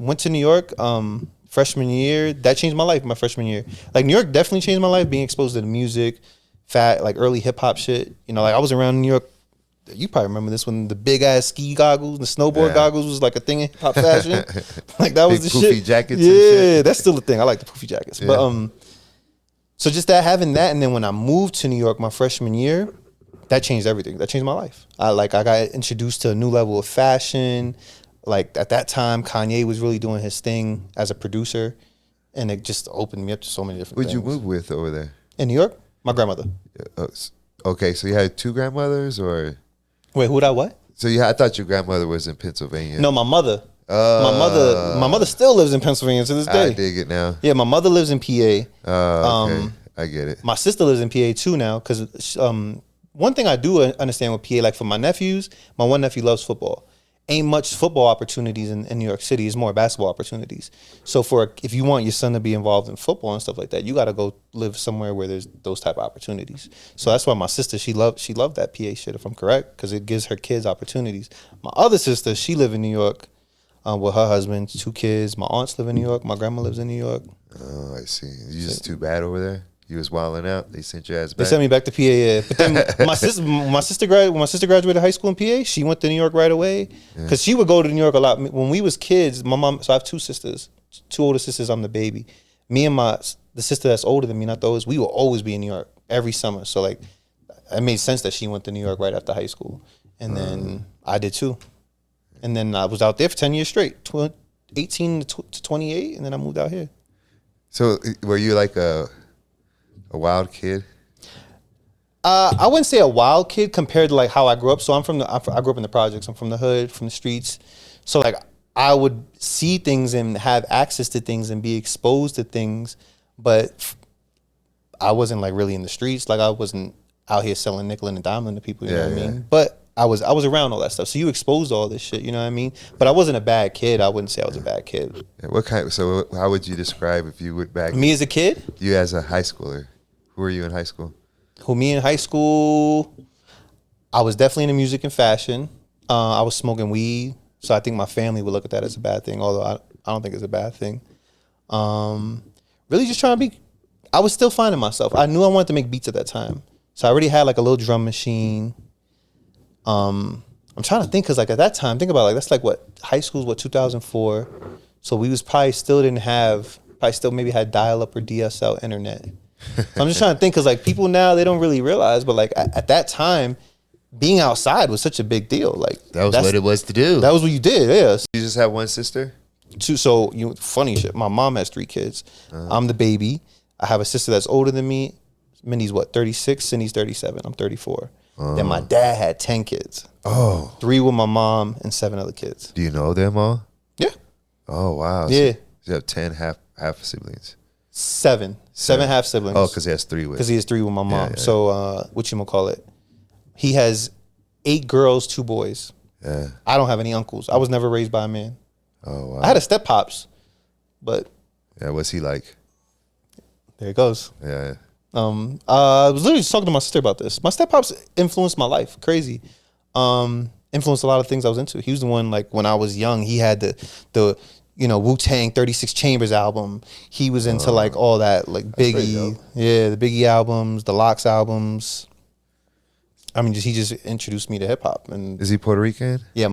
went to New York freshman year. That changed my life my freshman year. Like New York definitely changed my life, being exposed to the music, like early hip hop shit. You know, like I was around New York. You probably remember this when the big ass ski goggles, the snowboard goggles was like a thing in hip hop fashion. Like that was big the poofy shit. Jackets Yeah, and shit. that's still a thing. I like the poofy jackets. Yeah. But so just that, having that, and then when I moved to New York my freshman year, that changed everything. That changed my life. I got introduced to a new level of fashion. Like at that time, Kanye was really doing his thing as a producer, and it just opened me up to so many different Who'd things. you move with over there? In New York? My grandmother. Okay, so you had 2 grandmothers, or Wait, who'd I what? so I thought your grandmother was in Pennsylvania. No, my mother. My mother still lives in Pennsylvania to this day. I dig it now. Yeah, my mother lives in PA. Oh, okay. I get it. My sister lives in PA too now, because one thing I do understand with PA, like for my nephews, my one nephew loves football. Ain't much football opportunities in New York City. It's more basketball opportunities. So if you want your son to be involved in football and stuff like that, you got to go live somewhere where there's those type of opportunities. So that's why my sister, she loved that PA shit, if I'm correct, because it gives her kids opportunities. My other sister, she live in New York with her husband, 2 kids. My aunts live in New York. My grandma lives in New York. Oh, I see. You just too bad over there? You was wilding out. They sent your ass back. They sent me back to PA. Yeah. But then when my sister graduated high school in PA, she went to New York right away, because she would go to New York a lot. When we was kids, my mom. So I have 2 sisters, 2 older sisters. I'm the baby. Me and the sister that's older than me, not those. We will always be in New York every summer. So like, it made sense that she went to New York right after high school, and then I did too. And then I was out there for 10 years straight, 18 to 28, and then I moved out here. So were you like a wild kid? I wouldn't say a wild kid compared to like how I grew up. So I grew up in the projects. I'm from the hood, from the streets. So like I would see things and have access to things and be exposed to things, but I wasn't like really in the streets. Like I wasn't out here selling nickel and diamond to people. You know what I mean? But I was around all that stuff. So you exposed to all this shit. You know what I mean? But I wasn't a bad kid. I wouldn't say I was a bad kid. Yeah, so how would you describe, if you would back Me as a kid? You as a high schooler. Who were you in high school? Me in high school, I was definitely into music and fashion. I was smoking weed, so I think my family would look at that as a bad thing, although I don't think it's a bad thing. Really just trying to be, I was still finding myself. I knew I wanted to make beats at that time. So I already had like a little drum machine. I'm trying to think, because like at that time, think about it, like that's like what, high school's what, 2004. So we was probably still maybe had dial-up or DSL internet. So I'm just trying to think, because like people now, they don't really realize, but like at that time, being outside was such a big deal. Like that was what it was to do. That was what you did. Yeah. You just have one sister? 2. So funny shit. My mom has 3 kids. I'm the baby. I have a sister that's older than me. Minnie's what, 36? Cindy's 37. I'm 34. Then my dad had 10 kids. Oh. 3 with my mom and 7 other kids. Do you know them all? Yeah. Oh wow. Yeah. So you have 10 half siblings. 7 half siblings. Oh, because he has 3 with. Because he has 3 with my mom. Yeah. So whatchamacallit? He has 8 girls, 2 boys. Yeah. I don't have any uncles. I was never raised by a man. Oh wow. I had a step pops, but yeah, what's he like? There it goes. Yeah. I was literally just talking to my sister about this. My step pops influenced my life. Crazy. Influenced a lot of things I was into. He was the one, like when I was young, he had the Wu-Tang 36 Chambers album. He was into like all that, like Biggie. Yeah, the Biggie albums, the Lox albums. I mean, he just introduced me to hip hop. And is he Puerto Rican? Yeah.